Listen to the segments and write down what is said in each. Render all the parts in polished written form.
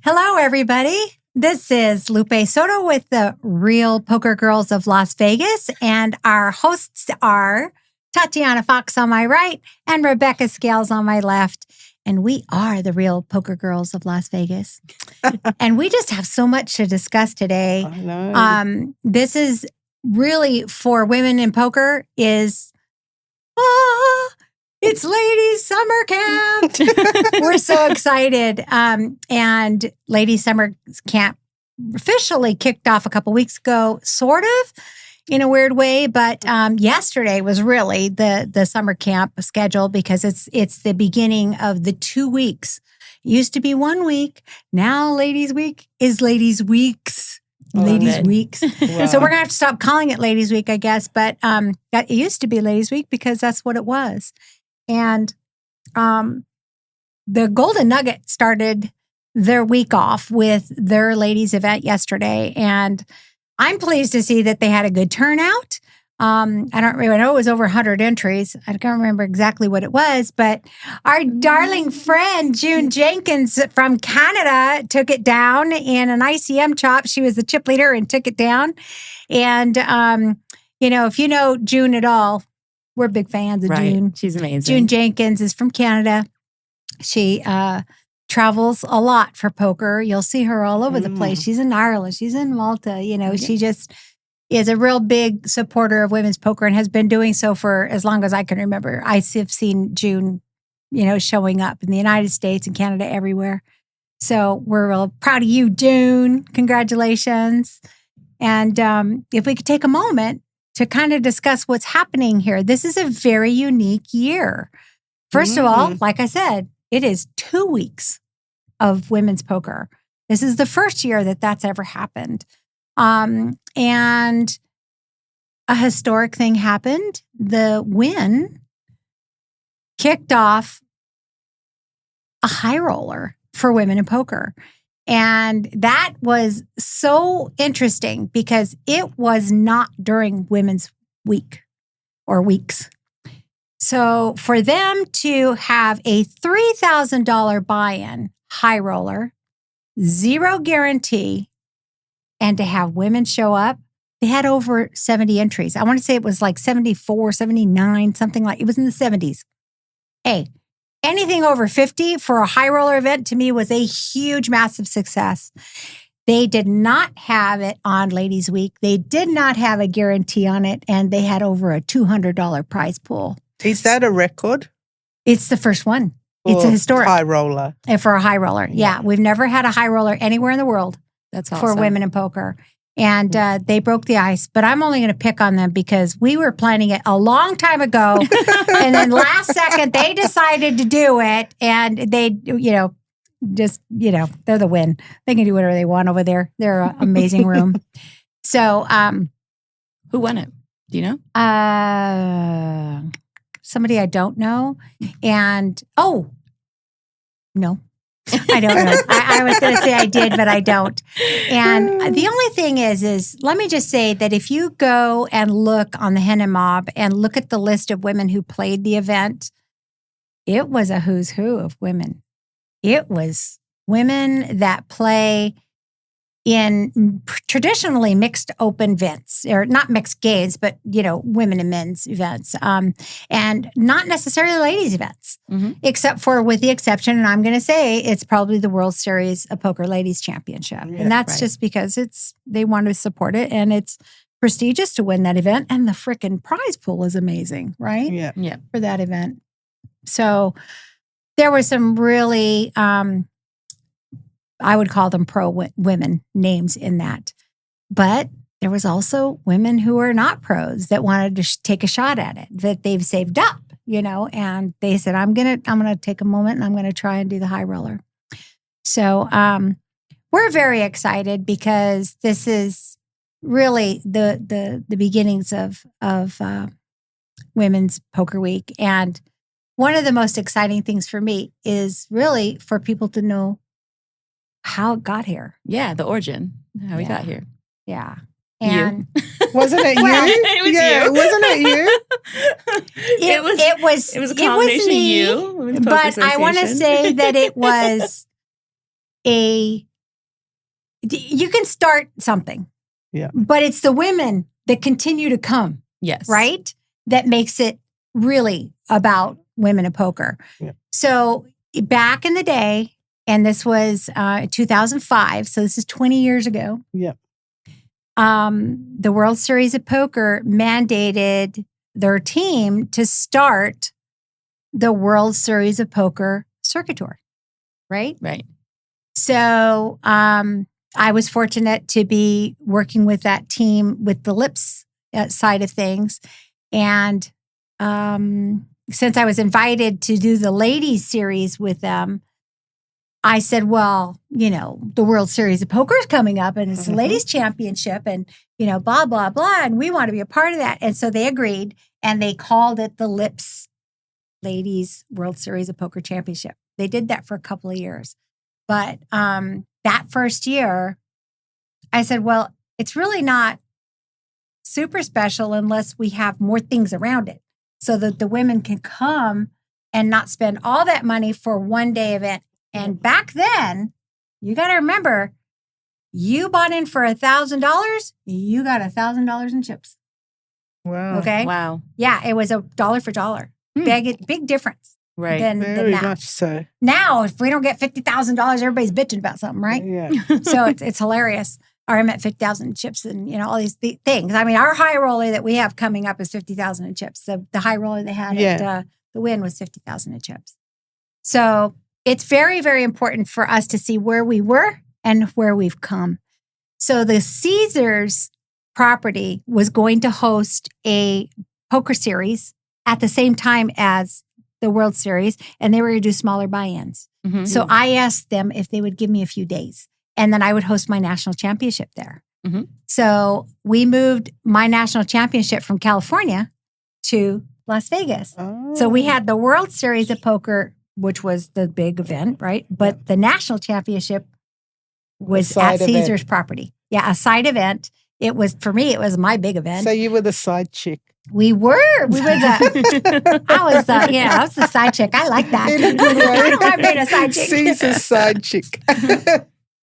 Hello, everybody. This is Lupe Soto with the Real Poker Girls of Las Vegas, and our hosts are Tatiana Fox on my right and Rebecca Scales on my left, and we are the Real Poker Girls of Las Vegas. And we just have so much to discuss today. I know. This is really for women in poker is it's Ladies Summer Camp. We're so excited. And Ladies Summer Camp officially kicked off a couple weeks ago, sort of in a weird way. But yesterday was really the summer camp schedule because it's the beginning of the 2 weeks. It used to be 1 week. Now Ladies Week is Ladies Weeks. Ladies Weeks. Wow. So we're going to have to stop calling it Ladies Week, I guess. But it used to be Ladies Week because that's what it was. And the Golden Nugget started their week off with their ladies event yesterday. And I'm pleased to see that they had a good turnout. I know it was over 100 entries. I can't remember exactly what it was, but our darling friend, June Jenkins from Canada, took it down in an ICM chop. She was the chip leader and took it down. And, if you know June at all, we're big fans of June. She's amazing. June Jenkins is from Canada. She travels a lot for poker. You'll see her all over the place. She's in Ireland. She's in Malta. She just is a real big supporter of women's poker and has been doing so for as long as I can remember. I have seen June, showing up in the United States and Canada, everywhere. So we're real proud of you, June. Congratulations. And if we could take a moment to kind of discuss what's happening here. This is a very unique year. First of all, like I said, it is 2 weeks of women's poker. This is the first year that that's ever happened. And a historic thing happened. The win kicked off a high roller for women in poker. And that was so interesting because it was not during Women's Week or weeks. So for them to have a $3,000 buy-in high roller, zero guarantee, and to have women show up, they had over 70 entries. I want to say it was like 74, 79, something like it was in the 70s. Hey. Anything over 50 for a high roller event to me was a huge, massive success. They did not have it on Ladies Week. They did not have a guarantee on it, and they had over a $200 prize pool. Is that a record? It's the first one. It's a historic high roller. For a high roller. Yeah, we've never had a high roller anywhere in the world. That's awesome. For women in poker. And they broke the ice, but I'm only going to pick on them because we were planning it a long time ago. And then last second, they decided to do it. And they, they're the win. They can do whatever they want over there. They're an amazing room. So, who won it? Do you know? Somebody I don't know. And, no. I don't know. I was going to say I did, but I don't. And the only thing is let me just say that if you go and look on the Henna Mob and look at the list of women who played the event, it was a who's who of women. It was women that play in traditionally mixed open events, or not mixed gays, but, women and men's events, and not necessarily ladies events, except for, with the exception, and I'm going to say it's probably the World Series of Poker Ladies Championship. Yeah, and that's just because they want to support it and it's prestigious to win that event. And the frickin' prize pool is amazing, right? Yeah. For that event. So there were some really, I would call them pro-women names in that. But there was also women who are not pros that wanted to take a shot at it, that they've saved up, and they said, I'm gonna take a moment and I'm going to try and do the high roller. So we're very excited because this is really the beginnings of Women's Poker Week. And one of the most exciting things for me is really for people to know how it got here. Yeah, the origin, how we got here. Yeah. And wasn't it you? It was you. Wasn't it you? It was a combination of you. But I want to say that it was a you can start something. Yeah. But it's the women that continue to come, Yes. right? That makes it really about women in poker. Yeah. So back in the day, and this was 2005, so this is 20 years ago. Yeah. The World Series of Poker mandated their team to start the World Series of Poker circuit tour, right? Right. So I was fortunate to be working with that team with the lips side of things. And since I was invited to do the ladies series with them, I said, well, the World Series of Poker is coming up and it's the ladies championship and, blah, blah, blah. And we want to be a part of that. And so they agreed and they called it the Lips Ladies World Series of Poker Championship. They did that for a couple of years. But that first year, I said, well, it's really not super special unless we have more things around it so that the women can come and not spend all that money for one day event. And back then, you got to remember, you bought in for $1,000, you got $1,000 in chips. Wow. Okay. Wow. Yeah, it was a dollar for dollar. Big difference. Right. Than Very that. much so. Now, if we don't get $50,000, everybody's bitching about something, right? Yeah. So it's hilarious. Or I'm at 50,000 in chips and, all these things. I mean, our high roller that we have coming up is 50,000 in chips. The high roller they had at the Win was 50,000 in chips. So it's very, very important for us to see where we were and where we've come. So the Caesars property was going to host a poker series at the same time as the World Series, and they were going to do smaller buy-ins. Mm-hmm. So I asked them if they would give me a few days, and then I would host my national championship there. Mm-hmm. So we moved my national championship from California to Las Vegas. Oh. So we had the World Series of Poker, which was the big event, right? But the national championship was at Caesars property. Yeah, a side event. It was, for me, it was my big event. So you were the side chick. We were the, I was the side chick. I like that. In a good way. I made a side chick. Caesar's side chick.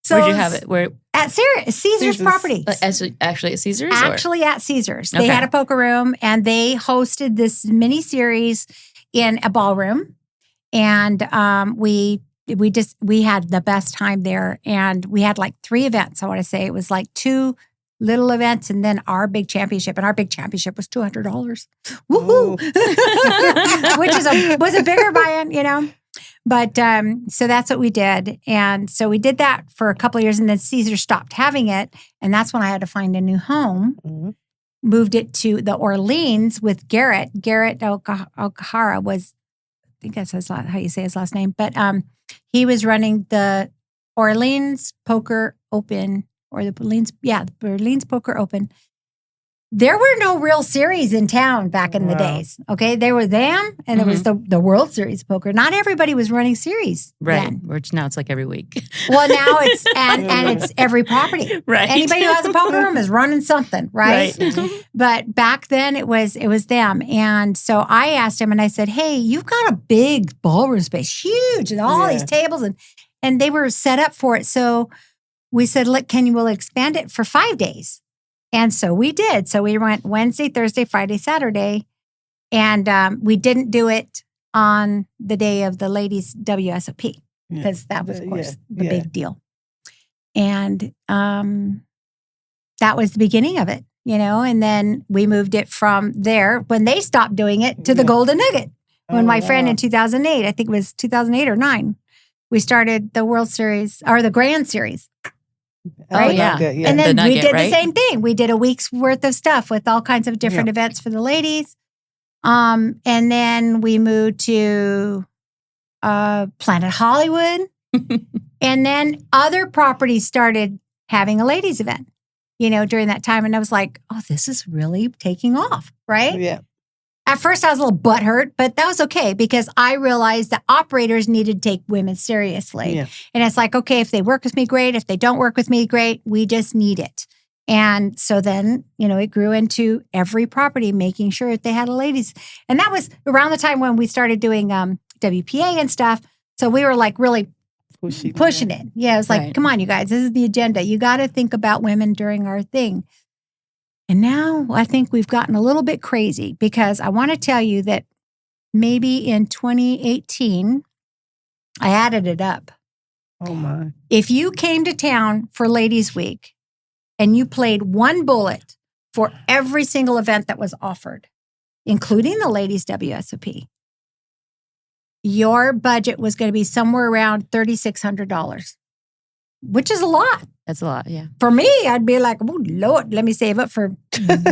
So where'd you have it? Where? At Caesars property. Actually at Caesars? Actually at Caesars. They had a poker room and they hosted this mini series in a ballroom. And we had the best time there. And we had like 3 events, I want to say. It was like 2 little events and then our big championship. And our big championship was $200. Woohoo! Which was a bigger buy-in, But so that's what we did. And so we did that for a couple of years and then Caesar stopped having it. And that's when I had to find a new home. Mm-hmm. Moved it to the Orleans with Garrett. Garrett O'Hara was, I think that's how you say his last name. But he was running the Orleans Poker Open or the Orleans Poker Open. There were no real series in town back in the days. Okay, there were them, and there was the World Series of Poker. Not everybody was running series, right? Then. Which now it's like every week. Well, now it's and it's every property, right? Anybody who has a poker room is running something, right? But back then it was them, and so I asked him, and I said, "Hey, you've got a big ballroom space, huge, and all these tables, and they were set up for it." So we said, "Look, we'll expand it for 5 days." And so we did. So we went Wednesday, Thursday, Friday, Saturday. And we didn't do it on the day of the ladies' WSOP because that was, of course, the big deal. And that was the beginning of it, And then we moved it from there when they stopped doing it to the Golden Nugget. When my friend in 2008, I think it was 2008 or 9, we started the World Series or the Grand Series. Right? Oh, yeah. And then we did the same thing. We did a week's worth of stuff with all kinds of different events for the ladies. And then we moved to Planet Hollywood. And then other properties started having a ladies event, during that time. And I was like, oh, this is really taking off, right? Yeah. At first, I was a little butthurt, but that was okay because I realized that operators needed to take women seriously. Yeah. And it's like, okay, if they work with me, great. If they don't work with me, great. We just need it. And so then, it grew into every property making sure that they had a ladies. And that was around the time when we started doing WPA and stuff. So we were like really pushing it. Yeah, it's like, Right. come on, you guys, this is the agenda. You got to think about women during our thing. And now I think we've gotten a little bit crazy because I want to tell you that maybe in 2018, I added it up. Oh, my. If you came to town for Ladies Week and you played one bullet for every single event that was offered, including the Ladies WSOP, your budget was going to be somewhere around $3,600, which is a lot. That's a lot, yeah. For me, I'd be like, oh, Lord, let me save up for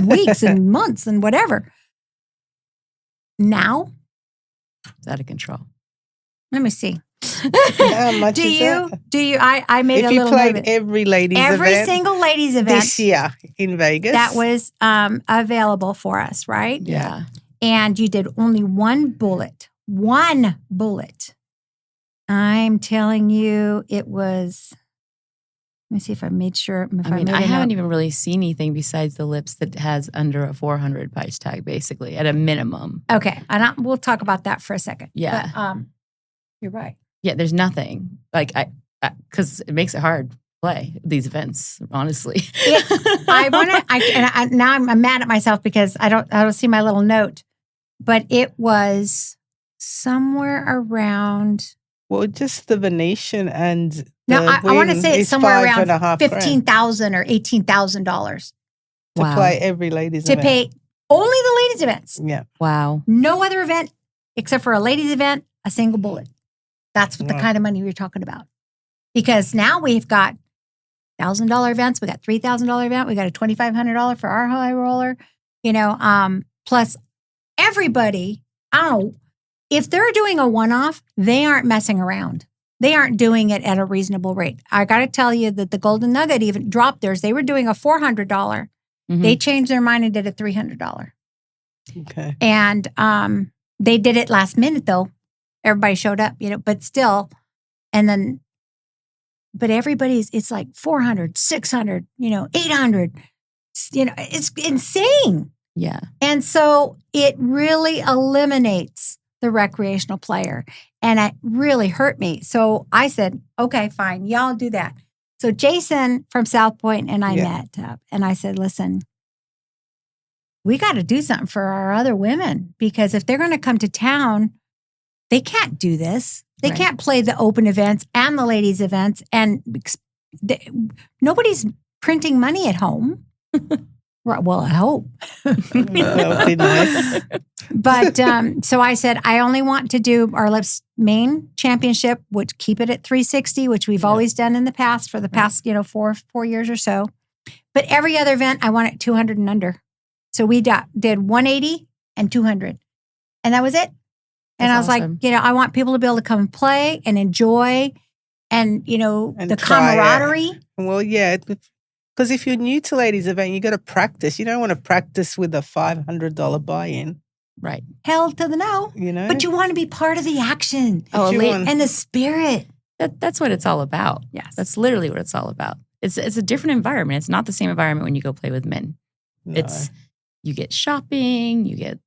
weeks and months and whatever. Now, It's out of control. let me see. How much is that? Do you? I made If a you little played note of it. every ladies Every event single ladies event this year in Vegas. that was available for us, right? Yeah. And you did only one bullet. One bullet. I'm telling you, it was. Let me see if I made sure. If I mean, made I a haven't note. even really seen anything besides the lips that has under a 400 price tag, basically, at a minimum. Okay, and we'll talk about that for a second. Yeah. But, you're right. Yeah, there's nothing. Like, because it makes it hard to play these events, honestly. I want to. Now I'm mad at myself because I don't see my little note, but it was somewhere around. Well, just the Venetian and No, the I want to win say it's is somewhere around $5,500 $15,000 or $18,000 to Wow. play every ladies to event. pay only the ladies events. Yeah. Wow. No other event except for a ladies event, a single bullet. That's what the Wow. kind of money we're talking about. Because now we've got $1,000 events, we got $3,000 event, we got a $2,500 for our high roller. Plus everybody. I don't know. If they're doing a one-off, they aren't messing around. They aren't doing it at a reasonable rate. I got to tell you that the Golden Nugget even dropped theirs. They were doing a $400. Mhm. They changed their mind and did a $300. Okay. And they did it last minute, though. Everybody showed up, but still. And then, but it's like 400, 600, 800. It's insane. Yeah. And so it really eliminates the recreational player. And it really hurt me. So I said, okay, fine, y'all do that. So Jason from South Point and I met up and I said, listen, we got to do something for our other women because if they're going to come to town, they can't do this. They Right. can't play the open events and the ladies events. And nobody's printing money at home. Well, I hope. That would be nice. But so I said, I only want to do our Lips main championship, which keep it at 360, which we've always done in the past for the past, 4 years or so. But every other event, I want it 200 and under. So we did 180 and 200. And that was it. And I was awesome. like, I want people to be able to come and play and enjoy and, And the try it. camaraderie. Well, yeah. Because if you're new to ladies event, you got to practice. You don't want to practice with a $500 buy-in. Right. Hell to the no. But you want to be part of the action and the spirit. That's what it's all about. Yes. That's literally what it's all about. It's a different environment. It's not the same environment when you go play with men. No. You get shopping, you get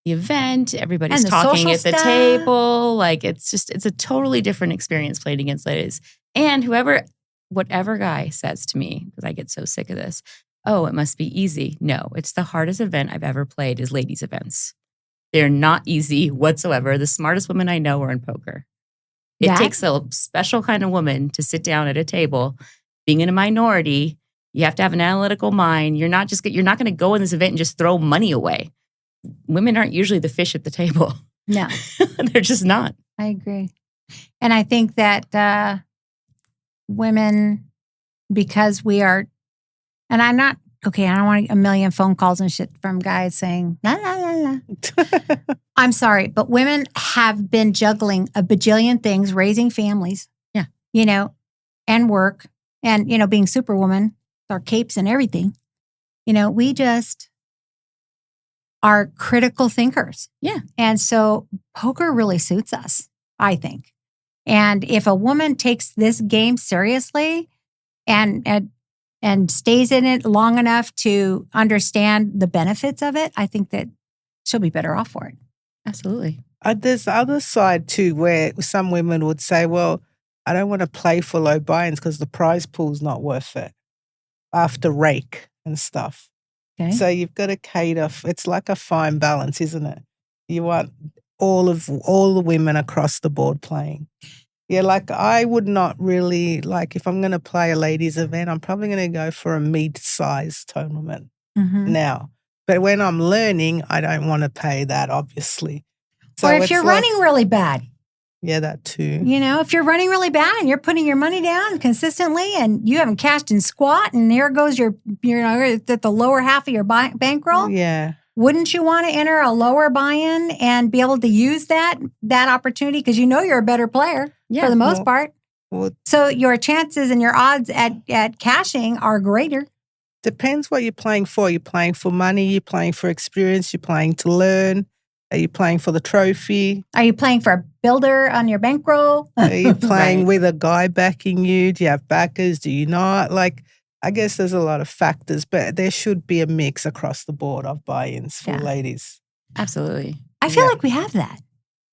the event, everybody's And the talking social at the stuff. table. Like it's a totally different experience playing against ladies. And whatever guy says to me, because I get so sick of this, oh, it must be easy. No, it's the hardest event I've ever played is ladies events. They're not easy whatsoever. The smartest women I know are in poker. It takes a special kind of woman to sit down at a table. Being in a minority, you have to have an analytical mind. You're not going to go in this event and just throw money away. Women aren't usually the fish at the table. No. They're just not. I agree. And I think that women, because we are, and I'm not, okay, I don't want a million phone calls and shit from guys saying, la, la, la, la. I'm sorry, but women have been juggling a bajillion things, raising families. Yeah. And work and, being superwoman, our capes and everything. We just are critical thinkers. Yeah. And so poker really suits us, I think. And if a woman takes this game seriously and stays in it long enough to understand the benefits of it, I think that she'll be better off for it. Absolutely. There's the other side too, where some women would say, well, I don't want to play for low buy-ins because the prize pool's not worth it after rake and stuff. Okay. So you've got to cater. It's like a fine balance, isn't it? You want all the women across the board playing. Yeah, like I would not really, like if I'm going to play a ladies event, I'm probably going to go for a mid-sized tournament now. But when I'm learning, I don't want to pay that, obviously. So or if you're running really bad. Yeah, that too. You know, if you're running really bad and you're putting your money down consistently and you haven't cashed in squat and there goes your at the lower half of your bankroll. Yeah. Wouldn't you want to enter a lower buy-in and be able to use that opportunity? Because you know you're a better player for the most part. So your chances and your odds at cashing are greater. Depends what you're playing for. You're playing for money, you're playing for experience, you're playing to learn. Are you playing for the trophy? Are you playing for a builder on your bankroll? Are you playing with a guy backing you? Do you have backers? Do you not? Like, I guess there's a lot of factors, but there should be a mix across the board of buy-ins for ladies. Absolutely. I feel like we have that.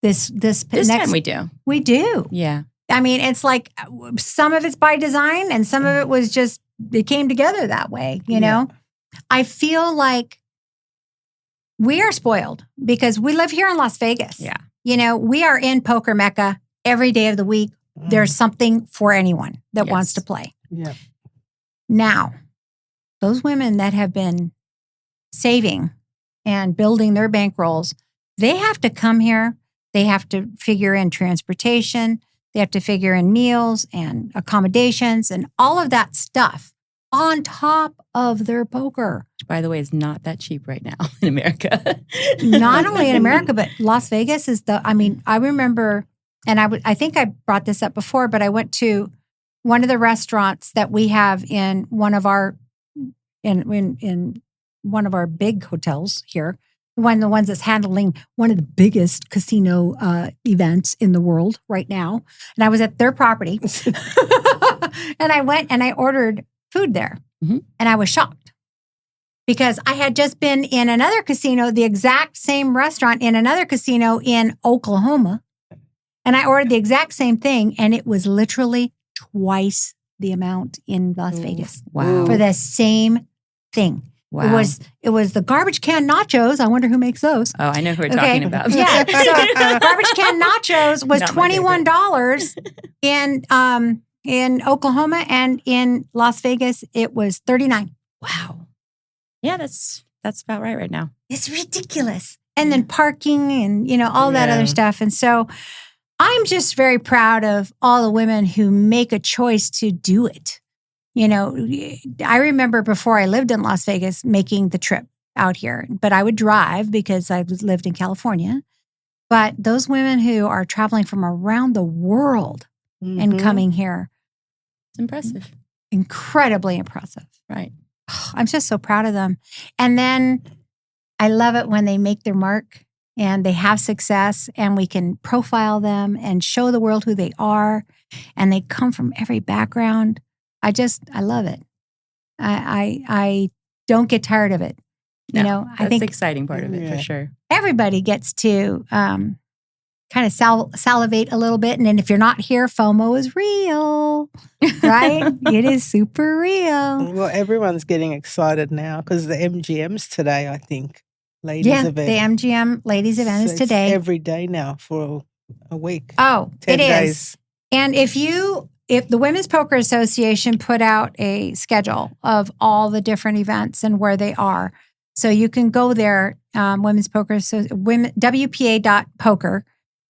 This time we do. We do. Yeah. I mean, it's like some of it's by design and some of it was just, it came together that way, you know? I feel like we are spoiled because we live here in Las Vegas. Yeah. You know, we are in poker mecca every day of the week. There's something for anyone that wants to play. Yeah. Now, those women that have been saving and building their bankrolls, they have to come here. They have to figure in transportation. They have to figure in meals and accommodations and all of that stuff on top of their poker. Which, by the way, is not that cheap right now in America. Not only in America, but Las Vegas is I remember, and I think I brought this up before, but I went to one of the restaurants that we have in one of our in one of our big hotels here, one of the ones that's handling one of the biggest casino events in the world right now. And I was at their property, and I went and I ordered food there, and I was shocked because I had just been in another casino, the exact same restaurant in another casino in Oklahoma, and I ordered the exact same thing, and it was literally twice the amount in Las Vegas. Wow. For the same thing. Wow. It was the garbage can nachos. I wonder who makes those. Oh, I know who we're talking about. Yeah. So garbage can nachos was $21 in Oklahoma, and in Las Vegas it was $39. Wow. Yeah, that's about right now. It's ridiculous. And then parking and all that other stuff. And so I'm just very proud of all the women who make a choice to do it. I remember before I lived in Las Vegas making the trip out here, but I would drive because I lived in California. But those women who are traveling from around the world and coming here. It's impressive. Incredibly impressive. Right. I'm just so proud of them. And then I love it when they make their mark and they have success and we can profile them and show the world who they are. And they come from every background. I love it. I don't get tired of it. No, I think the exciting part of it for sure. Everybody gets to kind of salivate a little bit. And then if you're not here, FOMO is real, right? It is super real. Well, everyone's getting excited now because the MGM's today, I think. Ladies event. The MGM ladies event is today. It's every day now for a week. Oh, 10 it days. is. And if the Women's Poker Association put out a schedule of all the different events and where they are, so you can go there, Women's Poker, WPA.poker,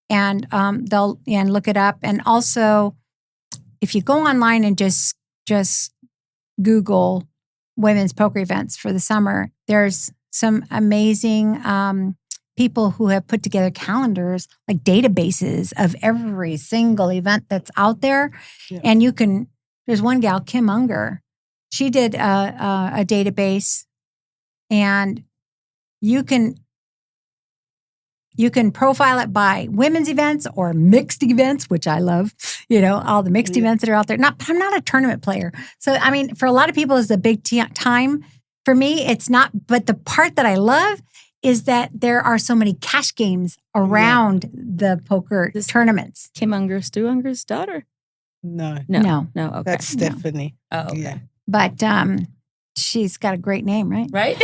and they'll look it up. And also, if you go online and just Google women's poker events for the summer, there's some amazing people who have put together calendars, like databases of every single event that's out there. Yeah. And there's one gal, Kim Unger, she did a database, and you can profile it by women's events or mixed events, which I love, all the mixed events that are out there. I'm not a tournament player. So, I mean, for a lot of people, it's a big time. For me, it's not. But the part that I love is that there are so many cash games around the poker tournaments. Kim Unger, Stu Unger's daughter. No. No. Okay. That's Stephanie. Oh, okay. Yeah. But she's got a great name, right? Right?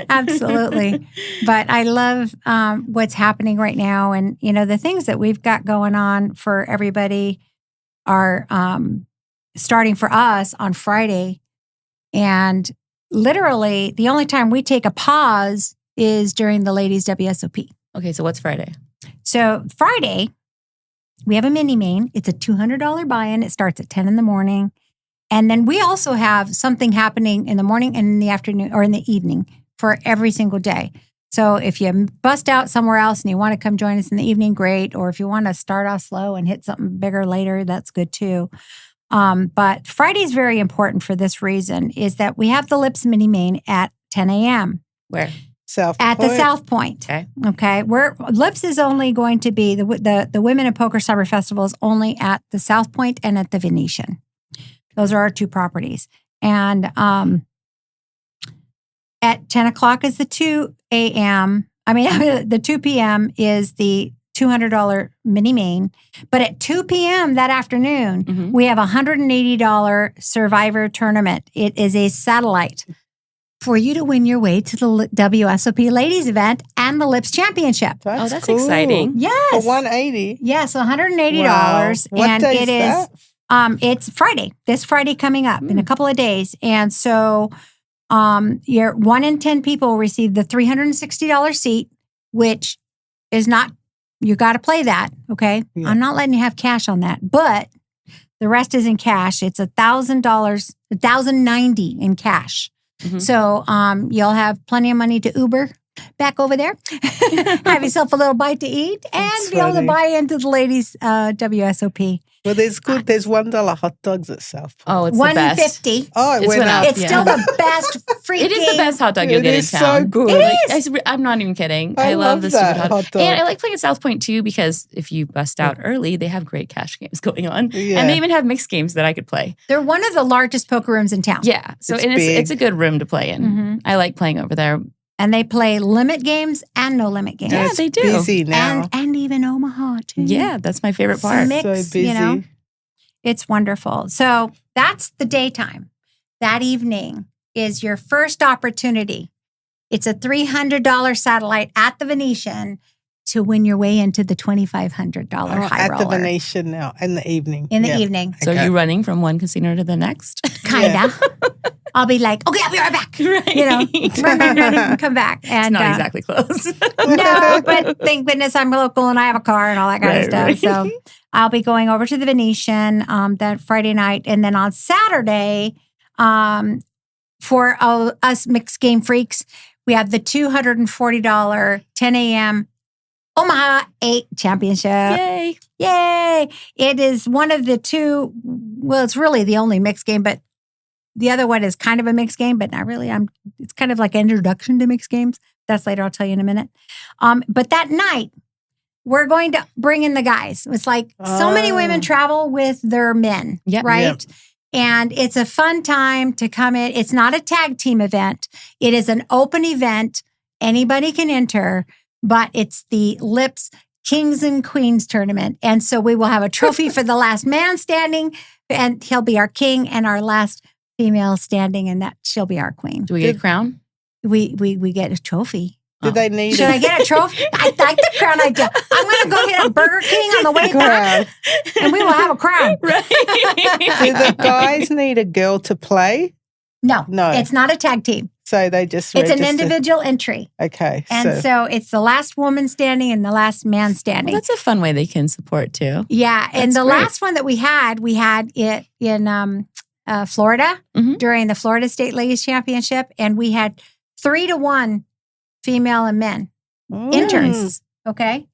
Absolutely. But I love what's happening right now. And, the things that we've got going on for everybody are starting for us on Friday. And literally, the only time we take a pause is during the ladies' WSOP. Okay, so what's Friday? So Friday, we have a mini main. It's a $200 buy-in. It starts at 10 in the morning. And then we also have something happening in the morning and in the afternoon or in the evening for every single day. So if you bust out somewhere else and you want to come join us in the evening, great. Or if you want to start off slow and hit something bigger later, that's good too. But Friday is very important for this reason, is that we have the Lips mini main at 10 a.m. Where? At the South Point. Okay. Where Lips is only going to be, the Women in Poker Summer Festival is only at the South Point and at the Venetian. Those are our two properties. And at 10 o'clock is the 2 a.m. The 2 p.m. is the $200 mini main. But at 2 p.m. that afternoon, we have a $180 Survivor tournament. It is a satellite for you to win your way to the WSOP Ladies event and the Lips Championship. That's cool. Exciting. Yes. For $180. Yes, $180. Wow. What and day it is that? It's Friday, this Friday coming up in a couple of days. And so your 1 in 10 people will receive the $360 seat, which is not, you got to play that. Okay. Yeah. I'm not letting you have cash on that, but the rest is in cash. It's $1,000, $1,090 in cash. So you'll have plenty of money to Uber back over there, have yourself a little bite to eat, and be able to buy into the ladies' WSOP. Well, there's $1 hot dogs at South Point. Oh, it's the best. $1.50. Oh, it went up. It's still the best freaking. It is the best hot dog you'll get in town. So good. It is. I'm not even kidding. I love the that stupid hot dog. And I like playing at South Point too, because if you bust out early, they have great cash games going on. Yeah. And they even have mixed games that I could play. They're one of the largest poker rooms in town. Yeah. So it's a good room to play in. I like playing over there. And they play limit games and no limit games. Yeah, they do. Busy now. And even Omaha too. Yeah, that's my favorite part. Mix, so busy. It's wonderful. So that's the daytime. That evening is your first opportunity. It's a $300 satellite at the Venetian to win your way into the $2,500 high at roller. the Venetian now, in the evening. In the evening. So you're running from one casino to the next? Kinda. I'll be like, okay, I'll be right back. Right. Run and come back. And, it's not exactly close. No, but thank goodness I'm local and I have a car and all that kind of stuff. Right. So I'll be going over to the Venetian that Friday night. And then on Saturday, for us mixed game freaks, we have the $240 10 a.m. Omaha 8 Championship. Yay. Yay. It is one of the two, well, it's really the only mixed game, but the other one is kind of a mixed game, but not really. It's kind of like an introduction to mixed games. That's later. I'll tell you in a minute. But that night, we're going to bring in the guys. It's like so many women travel with their men, right? Yep. And it's a fun time to come in. It's not a tag team event. It is an open event. Anybody can enter, but it's the Lips Kings and Queens tournament. And so we will have a trophy for the last man standing, and he'll be our king, and our last female standing, and that she'll be our queen. Do we get a crown? We get a trophy. Did they need Should I get a trophy? I like the crown idea. I'm going to go get a Burger King on the way back, and we will have a crown. Right. Do the guys need a girl to play? No. It's not a tag team. So they just It's an individual entry. Okay. And so it's the last woman standing and the last man standing. Well, that's a fun way they can support too. Yeah. And the last one that we had it in Florida during the Florida State Ladies Championship. And we had 3-to-1 female and men interns. Okay.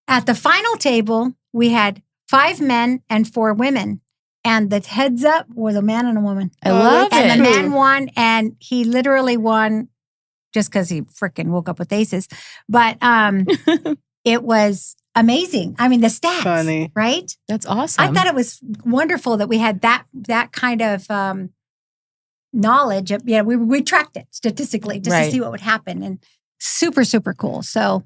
At the final table, we had 5 men and 4 women. And the heads up was a man and a woman. I love it. And the man won, and he literally won just because he freaking woke up with aces. But it was amazing. I mean, the stats, right? That's awesome. I thought it was wonderful that we had that kind of knowledge. We tracked it statistically just to see what would happen, and super, super cool. So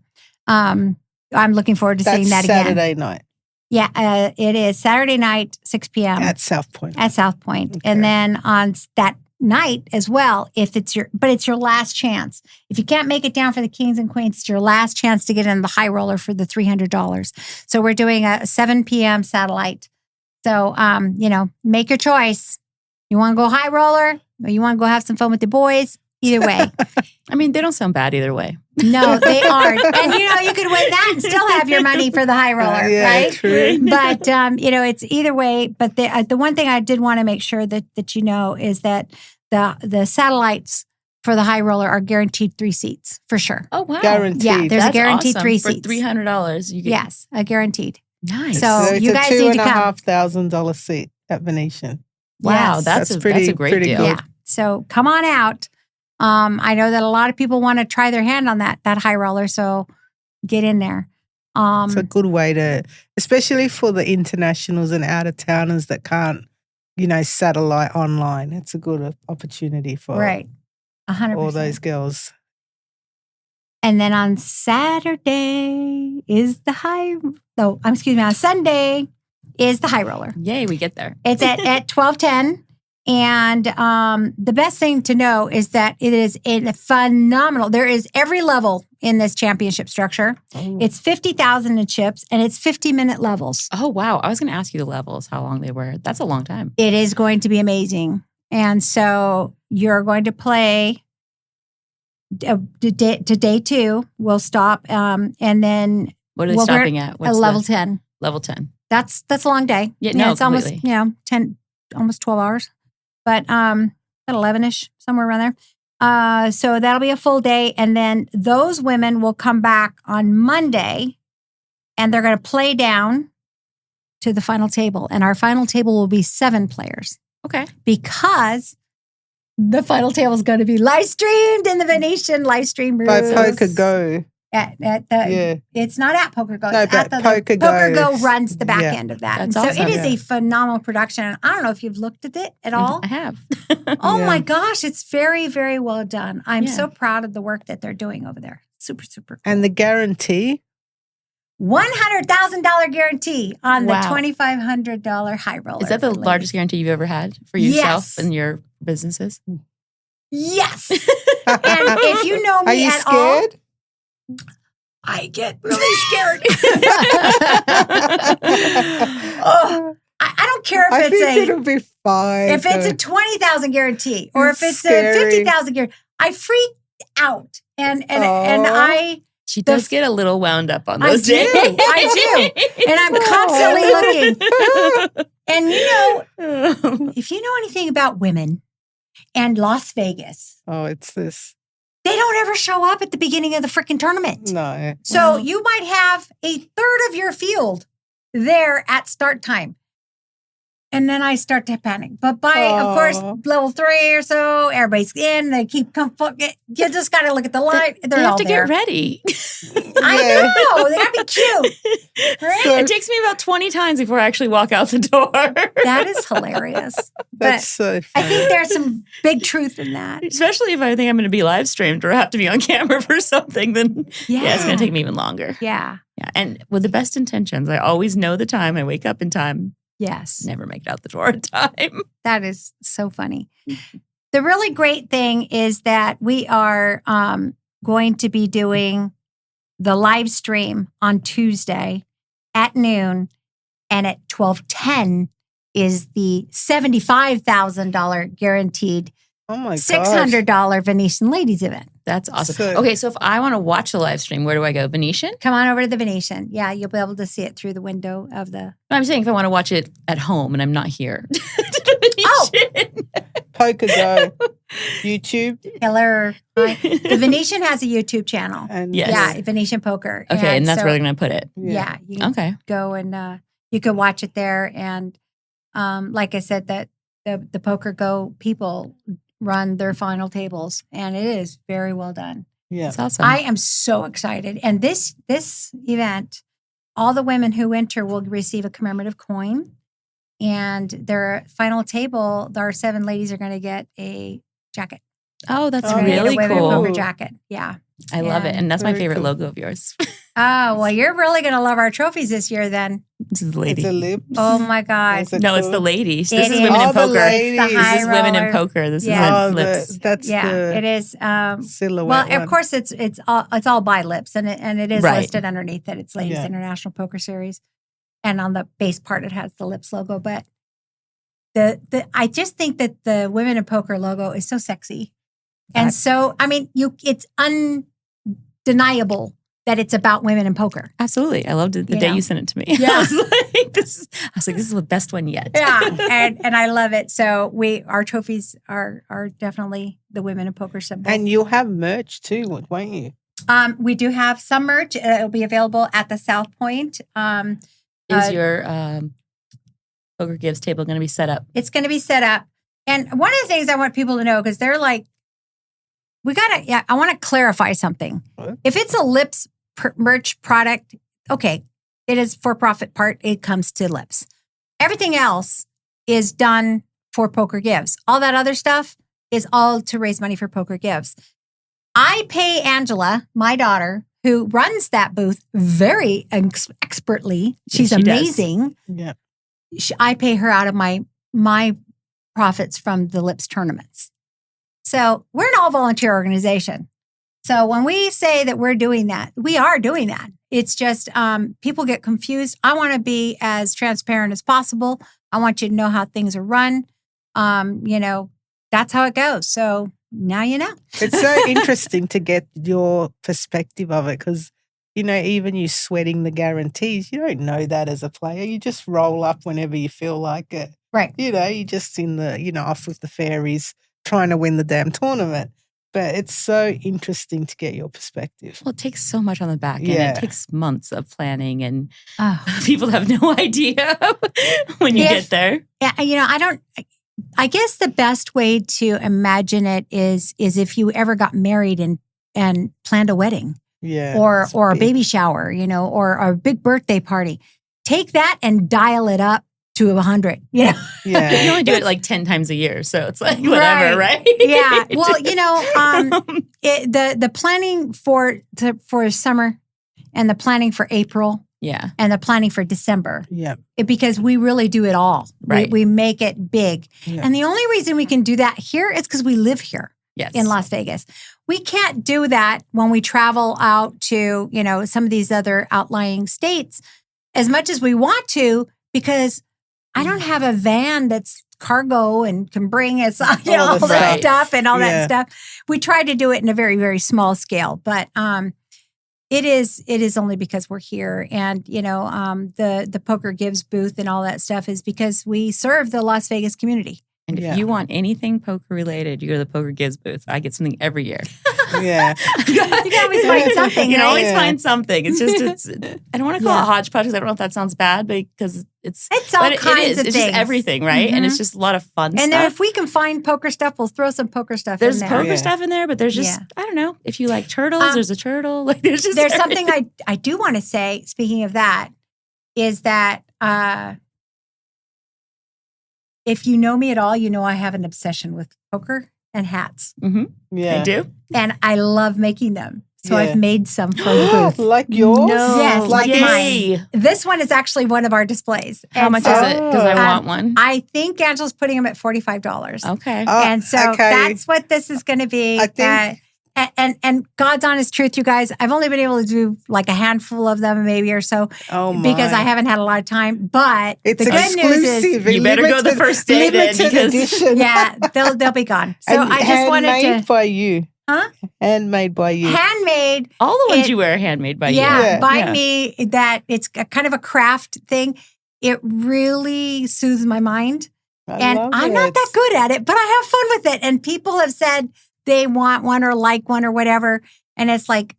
I'm looking forward to seeing that again. Saturday night. Yeah, it is Saturday night, 6 p.m. At South Point. At South Point. Okay. And then on that night as well, it's your last chance. If you can't make it down for the Kings and Queens, it's your last chance to get in the high roller for the $300. So we're doing a 7 p.m. satellite. So, make your choice. You want to go high roller or you want to go have some fun with the boys? Either way. I mean, they don't sound bad either way. No, they aren't. And, you could win that and still have your money for the high roller, right? True. But, it's either way. But the one thing I did want to make sure that you know is that the satellites for the high roller are guaranteed 3 seats for sure. Oh, wow. Guaranteed. Yeah, there's That's a guaranteed awesome. 3 For seats. $300, you get Yes, a guaranteed. nice. So it's you a guys need to come. $2,500 seat at Venetian. wow, Yes. that's a great pretty deal. good. Yeah. So come on out. I know that a lot of people want to try their hand on that high roller. So get in there. It's a good way to, especially for the internationals and out of towners that can't, satellite online. It's a good opportunity for right. 100%. all those girls. And then on Saturday is the on Sunday is the high roller. Yay, we get there. It's at 12:10. And the best thing to know is that it is a phenomenal. There is every level in this championship structure. Oh. It's 50,000 in chips and it's 50-minute levels. Oh, wow. I was going to ask you the levels, how long they were. That's a long time. It is going to be amazing. And so you're going to play to day 2. We'll stop. And then What are they stopping at? What's level 10. Level 10. That's a long day. Yeah, no, it's almost, completely. 10, almost 12 hours. But about 11-ish, somewhere around there. So that'll be a full day. And then those women will come back on Monday and they're going to play down to the final table. And our final table will be 7 players. Okay. Because the final table is going to be live streamed in the Venetian live stream room. By Poker Go. It's not at Poker Go. No, It's at but the Poker Go. Poker Go runs the back Yeah. end of that. That's And so awesome. it is Yeah. a phenomenal production. And I don't know if you've looked at it at all. I have. Oh Yeah. my gosh, it's very, very well done. I'm Yeah. so proud of the work that they're doing over there. Super, super cool. And the guarantee. $100,000 guarantee on Wow. the $2,500 high roller. Is that the for ladies. largest guarantee you've ever had for yourself Yes. and your businesses? Yes. And if you know Are me you at all, scared? I get really scared. Oh, I don't care if I it's think it'll be fine. if it's a 20,000 guarantee or if It's it's a scary. 50,000 guarantee. I freak out and Aw. I She does get a little wound up on I those do. days. I do. And I'm constantly looking. And if you know anything about women and Las Vegas, Oh, it's this. they don't ever show up at the beginning of the freaking tournament. No. So you might have a third of your field there at start time. And then I start to panic. But by, of course, Aw. level 3 or so, everybody's in. They keep you just got to look at the line. They They're have all to there. get ready. I Yeah. know. They got to be cute. Right? So- It takes me about 20 times before I actually walk out the door. That is hilarious. That's so I funny. think there's some big truth in that. Especially if I think I'm going to be live streamed or have to be on camera for something, then yeah, it's going to take me even longer. Yeah. Yeah. And with the best intentions, I always know the time. I wake up in time, Yes. never make it out the door in time. That is so funny. The really great thing is that we are going to be doing the live stream on Tuesday at noon, and at 12:10 is the $75,000 guaranteed Oh my gosh. $600 Venetian ladies event. That's awesome. So- Okay, so if I want to watch the live stream, where do I go? Venetian? Come on over to the Venetian. Yeah, you'll be able to see it through the window of the. No, I'm saying if I want to watch it at home and I'm not here. Oh. Poker Go. YouTube. Hello. The Venetian has a YouTube channel. And Yes. Yeah, Venetian Poker. Okay, and that's so- where they're going to put it. Yeah, you can Okay. go and you can watch it there. And like I said, that the Poker Go people run their final tables, and it is very well done. Yeah. That's awesome. I am so excited. And this event, all the women who enter will receive a commemorative coin, and their final table, our 7 ladies are going to get a jacket. oh, that's Oh, They're gonna get really a women cool. poker jacket. Yeah. I love it. And And that's my very favorite cool. logo of yours. Oh, well, you're really going to love our trophies this year then. This is the lady. It's a lip. Oh, my God. No, it's the lady. This is is. women in Oh, the poker. lady. It's the This high is women in roller. poker. This Yeah. is lips. That's Yeah, the it is. silhouette. Well, of one. course, it's all by lips, and it is Right. listed underneath that it's Ladies Yeah. International Poker Series, and on the base part it has the lips logo. But the I just think that the Women in Poker logo is so sexy, and so I mean, it's undeniable that it's about women in poker. Absolutely. I loved it the You day know? you sent it to me. Yeah. I was like, this is the best one yet. Yeah, and I love it. So our trophies are definitely the Women in Poker symbol. And you'll have merch too, won't you? We do have some merch. It'll be available at the South Point. Is your poker gives table going to be set up? It's going to be set up. And one of the things I want people to know, because they're like, I want to clarify something. What? If it's a Lips merch product, okay, it is for-profit part. It comes to Lips. Everything else is done for Poker Gives. All that other stuff is all to raise money for Poker Gives. I pay Angela, my daughter, who runs that booth very expertly. She's Yes, she does. amazing. Yeah. I pay her out of my profits from the Lips tournaments. So we're an all volunteer organization. So when we say that we're doing that, we are doing that. It's just people get confused. I want to be as transparent as possible. I want you to know how things are run. That's how it goes. So now you know. It's so interesting to get your perspective of it because, even you sweating the guarantees, you don't know that as a player. You just roll up whenever you feel like it. Right. You're just in the, off with the fairies trying to win the damn tournament. But it's so interesting to get your perspective. Well, it takes so much on the back end. Yeah. It takes months of planning, and Oh. people have no idea when you get there. Yeah, I guess the best way to imagine it is if you ever got married and planned a wedding. Yeah. Or a baby shower, or a big birthday party. Take that and dial it up to 100. You Yeah. only do it like 10 times a year, so it's like whatever, right? Yeah. Well, the planning for summer and the planning for April Yeah. and the planning for December, Yeah. because we really do it all. Right. We make it big. Yeah. And the only reason we can do that here is because we live here. Yes. In Las Vegas. We can't do that when we travel out to, some of these other outlying states as much as we want to, because I don't have a van that's cargo and can bring us, all the that stuff. stuff and all Yeah. that stuff. We try to do it in a very, very small scale, but it is only because we're here. And, the Poker Gives booth and all that stuff is because we serve the Las Vegas community. And if Yeah. you want anything poker related, you go to the Poker Gives booth. I get something every year. Yeah. You can always find something, You can right? always Yeah. find something. It's just, I don't want to call Yeah. it hodgepodge because I don't know if that sounds bad, because it's all but kinds it is. of It's things. just everything, right? And it's just a lot of fun And then stuff. if we can find poker stuff, we'll throw some poker stuff There's in there. poker Yeah. stuff in there, but there's just, Yeah. I don't know. If you like turtles, there's a turtle. Like there's just There's everything. something I do want to say, speaking of that, is that if you know me at all, you know I have an obsession with poker and hats. Yeah. I do. And I love making them. So Yeah. I've made some for the booth. Like yours? Yes, like Yay. mine. This one is actually one of our displays. How And much so is it? Because I Oh. want one. I think Angela's putting them at $45. Okay. And so okay. that's what this is going to be. I think- And God's honest truth, you guys, I've only been able to do like a handful of them maybe or so Oh my. because I haven't had a lot of time. But It's the good news exclusive. is, You better go the first day then, limited because- edition. yeah, they'll be gone. So And I just wanted handmade to by you. Huh? Handmade by you. handmade. All the ones it- you wear are handmade by Yeah, you. Yeah. by Yeah. me. That it's a kind of a craft thing. It really soothes my mind. I love I'm it. not that good at it, but I have fun with it. And people have said they want one or like one or whatever. And it's like,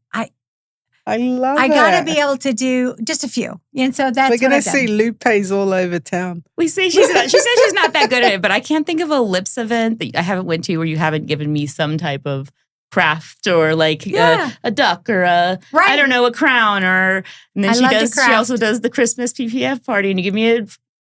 I love it. I got to be able to do just a few. And so that's We're what going to I've done. see Lupe's all over town. We say she says she's not that good at it, but I can't think of a Lips event that I haven't went to where you haven't given me some type of craft or like Yeah. a duck or I Right. don't know, a crown and then I she love to does. She craft. also does the Christmas PPF party and you give me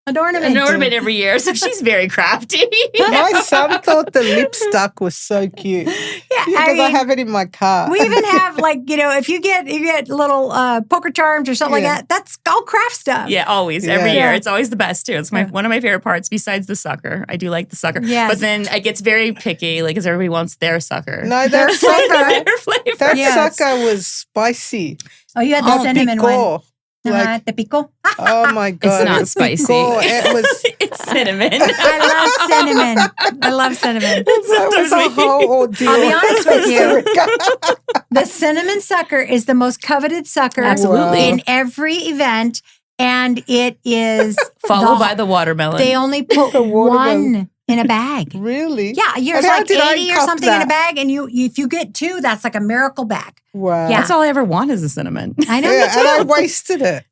An ornament. an ornament every year. So she's very crafty. My son thought the lipstick was so cute. Yeah, Because I have it in my car. We even have if you get little poker charms or something like that. That's all craft stuff. Yeah, always. Yeah. Every year. Yeah. It's always the best too. It's one of my favorite parts besides the sucker. I do like the sucker. Yes. But then it gets very picky, because everybody wants their sucker. No, Their that flavor. Their flavor. That Yes. sucker was spicy. Oh, you had the cinnamon one. Pico. Like, The pico. oh my God. not the spicy. pico, it was... It's cinnamon. I love cinnamon. That was a whole ordeal. I'll be honest with you. The cinnamon sucker is the most coveted sucker Absolutely. in every event. And it is Followed by the watermelon. They only put The watermelon. one in a bag. Really? Yeah, And there's how like did I 80 or cop something in a that? bag. And if you get two, that's like a miracle bag. Wow. Yeah. That's all I ever want is a cinnamon. I know Yeah, you and I do. wasted it.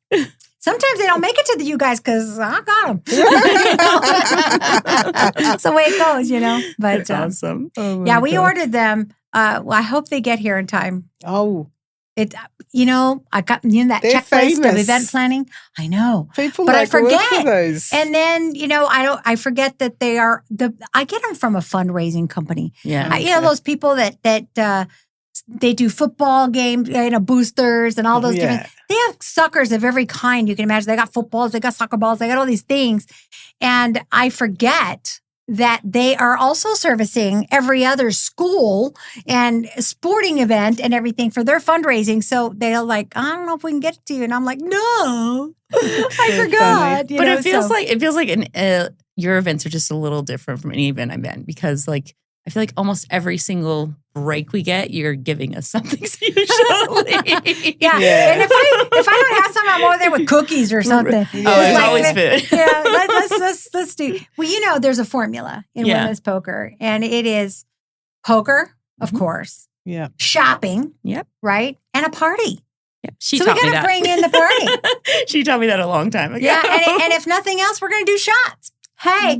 Sometimes they don't make it to you guys because I got them. That's the way it goes, But That's awesome. Oh my yeah, we God. ordered them. Well, I hope they get here in time. Oh, It, I got that They're checklist of famous. event planning. I know, people But I like work for forget. those. and then I forget that they are I get them from a fundraising company. Yeah. Those people that they do football games, boosters and all those different. They have suckers of every kind you can imagine. They got footballs, they got soccer balls, they got all these things, and I forget that they are also servicing every other school and sporting event and everything for their fundraising. So they're like, I don't know if we can get it to you. And I'm like, no, I So forgot. funny. But it feels like your events are just a little different from any event I've been, because I feel like almost every single break we get, you're giving us something usually. Yeah. Yeah. And if I don't have something, I'm over there with cookies or something. Oh, it's Yeah. always food. Yeah, let's do. Well, there's a formula in Yeah. women's poker, and it is poker, of course, Yeah. shopping, Yep. right, and a party. Yeah, she So we taught me got to that. bring in the party. She taught me that a long time ago. Yeah, and if nothing else, we're going to do shots. Hey,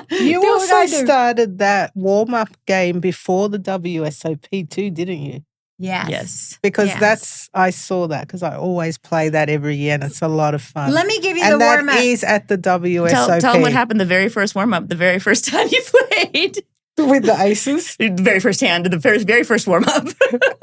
You do what I also do. started that warm-up game before the WSOP too, didn't you? Yes. Yes. Because Yes. I saw that because I always play that every year and it's a lot of fun. Let me give you and the warm that up. is at the WSOP. Tell them what happened the very first warm up, the very first time you played. with the aces. The very first hand, the very first warm up.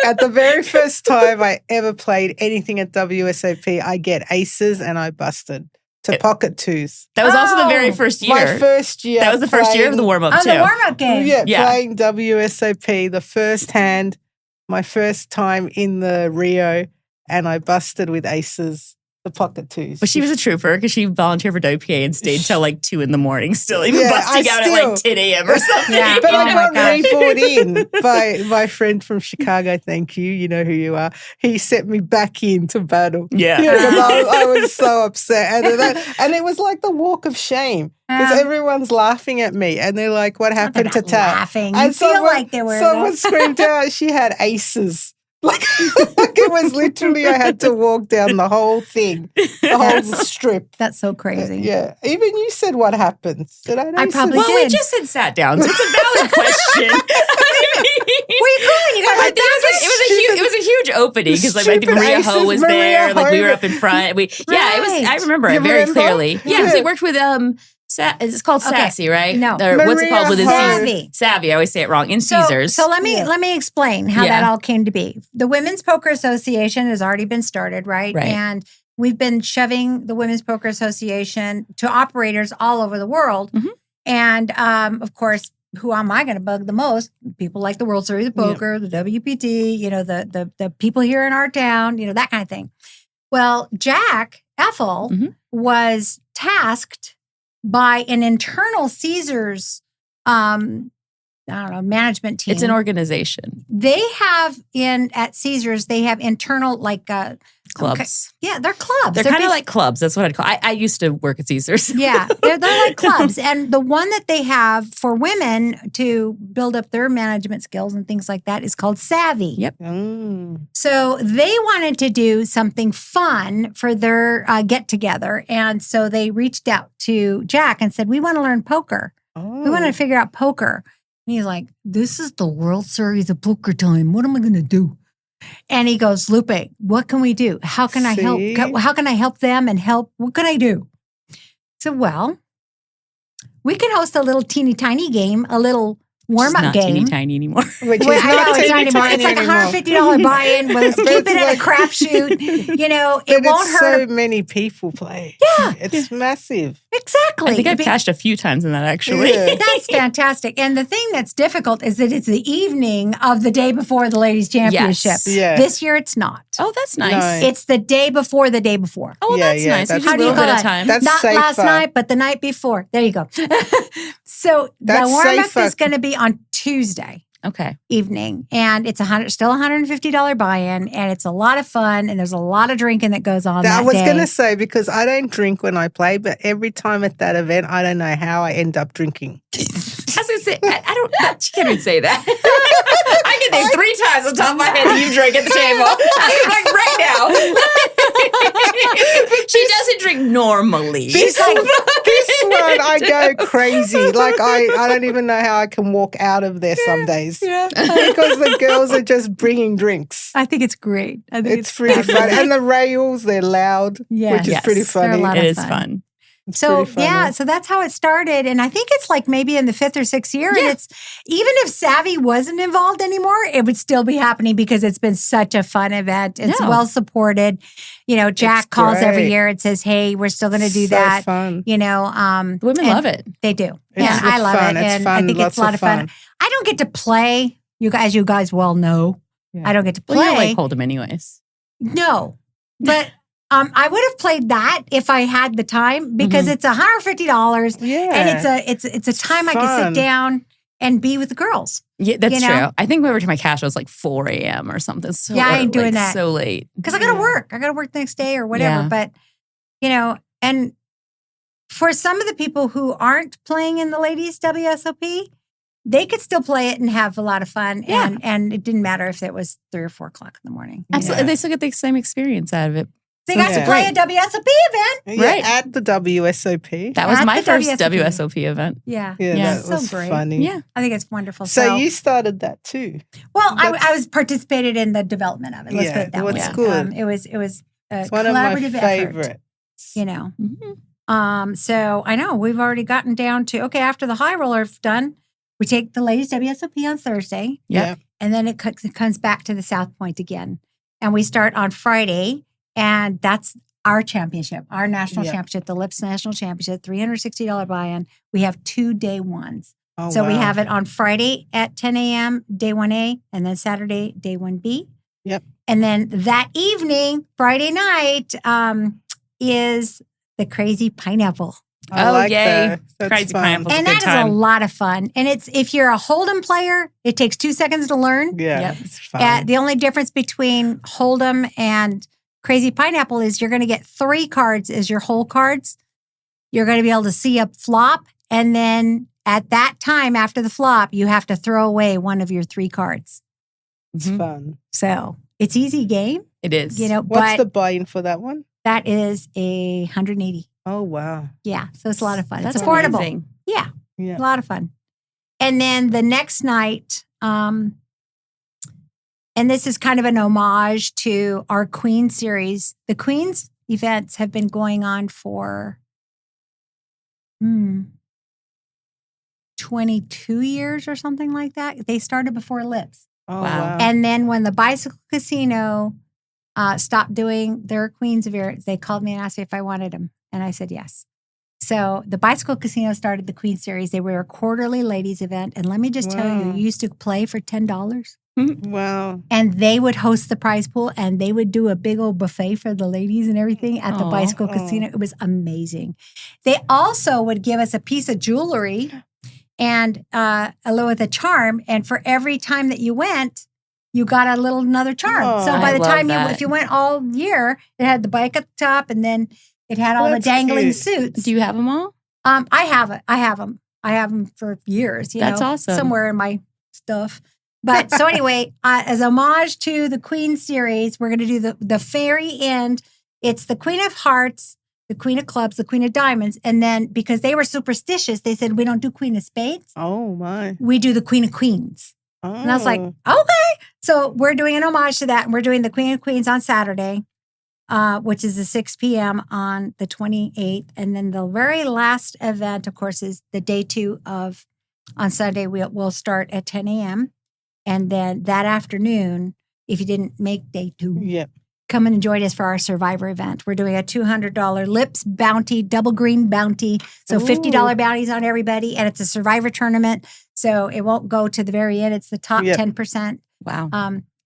At the very first time I ever played anything at WSOP, I get aces and I busted to pocket twos. That was also the very Oh, first year. My first year. That was the first year of the playing- warm up Oh, too. the warm up game. Yeah, playing WSOP, the first hand, my first time in the Rio, and I busted with aces, the pocket twos. But she was a trooper because she volunteered for WPA and stayed till like 2 a.m. still, even Yeah, busting I out at like 10 a.m. or something. Yeah. But Oh I my got gosh. re-bought in by my friend from Chicago. Thank you. You know who you are. He set me back into battle. Yeah. Because I was so upset. And it was like the walk of shame because Yeah. everyone's laughing at me and they're like, what They're happened to not Tat? laughing. You And feel someone- like they were. Someone though. screamed out she had aces. Like it was literally, I had to walk down the whole thing, the whole strip. That's so crazy. Yeah. Even you said what happened. Did I? I probably Well, we did. just said sat down, so it's a valid question. Where you going? You got I think it was a huge opening because like, I think Stupid Maria Ho aces, was Maria there. Like we Ho. were up in front. It was. Right. I remember You it very remember? clearly. Yeah, because Yeah. we worked with it's called Okay. Sassy, right? No. Or what's it called Maria within Ho. Caesars? Savvy. Savvy. I always say it wrong. In Caesars. So let me explain how Yeah. that all came to be. The Women's Poker Association has already been started, right? Right. And we've been shoving the Women's Poker Association to operators all over the world. Mhm. And of course, who am I going to bug the most? People like the World Series of Poker, the WPT, the people here in our town, that kind of thing. Well, Jack Ethel Mhm. was tasked by an internal Caesars, management team. it's an organization. They have at Caesars, they have internal Clubs. yeah, they're clubs. They're kind of like clubs. That's what I'd call. I used to work at Caesars. yeah, they're like clubs. And the one that they have for women to build up their management skills and things like that is called Savvy. Yep. So they wanted to do something fun for their get together. And so they reached out to Jack and said, we want to learn poker. We want to figure out poker. And he's like, this is the World Series of Poker time. What am I going to do? And he goes, Lupe, what can we do? How can I help? See? How can I help them and help? What can I do? So, well, we can host a little teeny tiny game, a little warm-up not game. teeny tiny anymore. Which is Well, I know not it's not teeny anymore. tiny It's like anymore. $150 buy-in. Well, let's keep It's it at like- a crapshoot. You know, it But won't it's hurt. so many people play. Yeah. It's massive. Exactly. I think I've Be- cashed a few times in that actually. Yeah. That's fantastic. And the thing that's difficult is that it's the evening of the day before the ladies' championship. Yes. Yeah. This year it's not. Oh, that's nice. No. It's the day before the day before. Oh, well, Yeah, that's yeah, nice. that's Just How a do you little call bit of that? time. That's Not safer. last night, but the night before. There you go. So That's the warm-up safer. is going to be on Tuesday Okay. evening, and it's still $150 buy-in, and it's a lot of fun, and there's a lot of drinking that goes on I that was day. going to say, because I don't drink when I play, but every time at that event, I don't know how I end up drinking. I was going to say, I don't, she can't even say that. I can name 3 times on top of my head that you drank at the table. Like right now. She doesn't drink normally. This one, I go crazy. Like, I don't even know how I can walk out of there some days. Yeah. Because the girls are just bringing drinks. I think it's great. I think It's pretty fabulous. fun. And the rails, they're loud, Yes. which is Yes. pretty They're a funny. lot It of is fun. fun. It's So pretty funny. yeah, so that's how it started, and I think it's like maybe in the 5th or 6th year. And Yeah. it's even if Savvy wasn't involved anymore, it would still be happening because it's been such a fun event. It's No. well supported. You know, Jack It's calls every great. year and says, "Hey, we're still going to do So that." fun. You know, The women and love it. They do. It's and I love fun. it, It's and fun. I think Lots it's a lot of fun. I don't get to play. As you guys well know, Yeah. I don't get to play. Well, you like hold them anyways. No, but I would have played that if I had the time because it's $150 Yeah. and it's a time I can fun. sit down and be with the girls. Yeah, that's You know? true. I think we were to my cash it was like 4 a.m. or something. So Yeah, I ain't doing like, that. so late. Because I got to Yeah. work. I got to work the next day or whatever. Yeah. But, you know, and for some of the people who aren't playing in the ladies WSOP, they could still play it and have a lot of fun. Yeah. And it didn't matter if it was 3 or 4 o'clock in the morning. Absolutely. Yeah. They still get the same experience out of it. They So got it's to play great. a WSOP event. Yeah, Right. at the WSOP. That was At my the first WSOP. WSOP event. Yeah. Yeah, Yeah. that So was great. funny. Yeah. I think it's wonderful. So you started that too. Well, I That's- was participated in the development of it. Let's Yeah, put it that well, way. it's good. It was a It's one of my collaborative effort. favorites. You know. Mhm. So I know we've already gotten down to okay. After the high roller's done, we take the ladies WSOP on Thursday, Yeah. and then it comes back to the South Point again, and we start on Friday, and that's our championship, our national Yeah. championship, the Lips National Championship, $360 buy-in. We have 2 day ones. Oh, So we wow. have it on Friday at 10 a.m., day 1A, and then Saturday, day 1B. Yep. And then that evening, Friday night, is the Crazy Pineapple. I Oh, like yay. that. That's Crazy fun. Pineapple. It's a And good that is a time. lot of fun. And it's if you're a Hold'em player, it takes 2 seconds to learn. Yeah, Yep. it's fun. The only difference between Hold'em and Crazy Pineapple is you're going to get 3 cards as your whole cards. You're going to be able to see a flop. And then at that time, after the flop, you have to throw away one of your 3 cards. It's Mhm. fun. So it's easy game, It is. you know, What's but the buy-in for that one? that is a 180. Oh, wow. Yeah. So it's a lot of fun. That's it's affordable. amazing. Yeah. Yeah. A lot of fun. And then the next night, and this is kind of an homage to our Queen series. The Queen's events have been going on for 22 years or something like that. They started before Lips. Oh, Wow. wow. And then when the Bicycle Casino stopped doing their Queen's events, they called me and asked me if I wanted them. And I said yes. So the Bicycle Casino started the Queen Series. They were a quarterly ladies event. And let me just tell you, Wow. you used to play for $10 Wow. and they would host the prize pool and they would do a big old buffet for the ladies and everything at the Aw. Bicycle Casino. It was amazing. They also would give us a piece of jewelry and with a charm. And for every time that you went, you got another charm. Oh, so by I the love time that. if you went all year, it had the bike at the top and then it had all the That's dangling cute. suits. Do you have them all? I have it. I have them. I have them for years. That's awesome. Somewhere in my stuff. But so anyway, as homage to the Queen series, we're going to do the very end. It's the Queen of Hearts, the Queen of Clubs, the Queen of Diamonds, and then because they were superstitious, they said we don't do Queen of Spades. Oh, my. We do the Queen of Queens. Oh. And I was like, okay. So we're doing an homage to that, and we're doing the Queen of Queens on Saturday, which is the 6 p.m. on the 28th. And then the very last event, of course, is the day 2 of On Sunday, we'll start at 10 a.m. And then that afternoon, if you didn't make day 2, Yep. come and join us for our Survivor event. We're doing a $200 Lips bounty, double green bounty. So $50 bounties on everybody. And it's a Survivor tournament. So it won't go to the very end. It's the top 10%. Wow.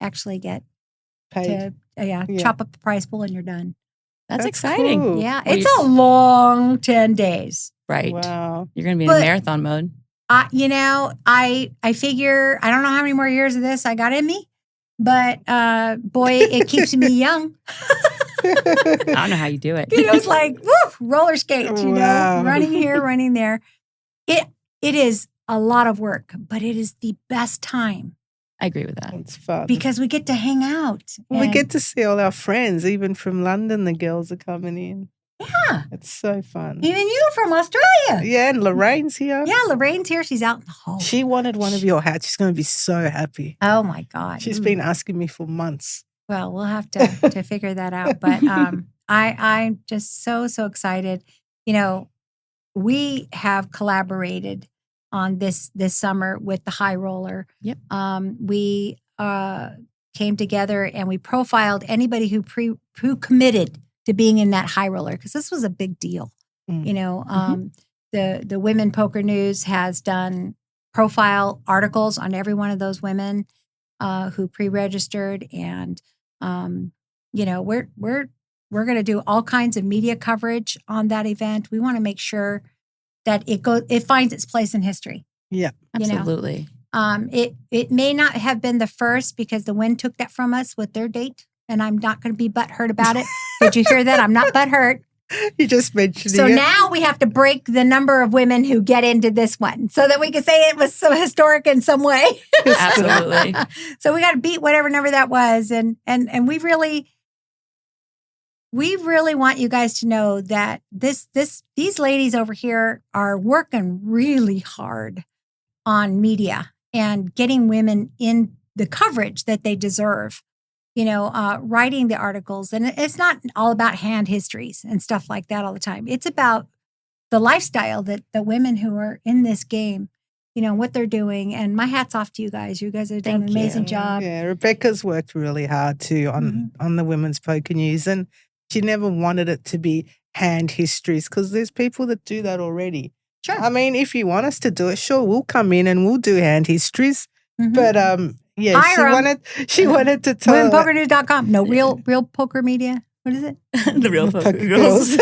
Actually get Paid. to chop up the prize pool and you're done. That's exciting. cool. Yeah. It's a long 10 days. Right. Wow. You're going to be in marathon mode. I figure, I don't know how many more years of this I got in me, but boy, it keeps me young. I don't know how you do it. It's like, woo, roller skates, running here, running there. It is a lot of work, but it is the best time. I agree with that. It's fun. Because we get to hang out. We get to see all our friends, even from London, the girls are coming in. Yeah. It's so fun. Even you from Australia. Yeah, and Lorraine's here. Yeah, Lorraine's here. She's out in the hall. She wanted one of your hats. She's going to be so happy. Oh, my God. She's been asking me for months. Well, we'll have to figure that out. But I'm just so excited. We have collaborated on this summer with the High Roller. Yep. We came together and we profiled anybody who committed to being in that High Roller, because this was a big deal. The Women Poker News has done profile articles on every one of those women who pre-registered, and we're going to do all kinds of media coverage on that event. We want to make sure that it finds its place in history. Yeah, absolutely. It may not have been the first because the Wynn took that from us with their date, and I'm not going to be butthurt about it. Did you hear that? I'm not butthurt. You just mentioned it. So now we have to break the number of women who get into this one so that we can say it was so historic in some way. Absolutely. So we got to beat whatever number that was. And we really want you guys to know that these ladies over here are working really hard on media and getting women in the coverage that they deserve. Writing the articles. And it's not all about hand histories and stuff like that all the time. It's about the lifestyle that the women who are in this game, what they're doing. And my hat's off to you guys. You guys have done an amazing job. Yeah, Rebecca's worked really hard too on the Women's Poker News. And she never wanted it to be hand histories because there's people that do that already. Sure. I mean, if you want us to do it, sure, we'll come in and we'll do hand histories. But yeah, she wanted to tell WomenPokerNews.com. No, real poker media. What is it? The Real Poker Girls.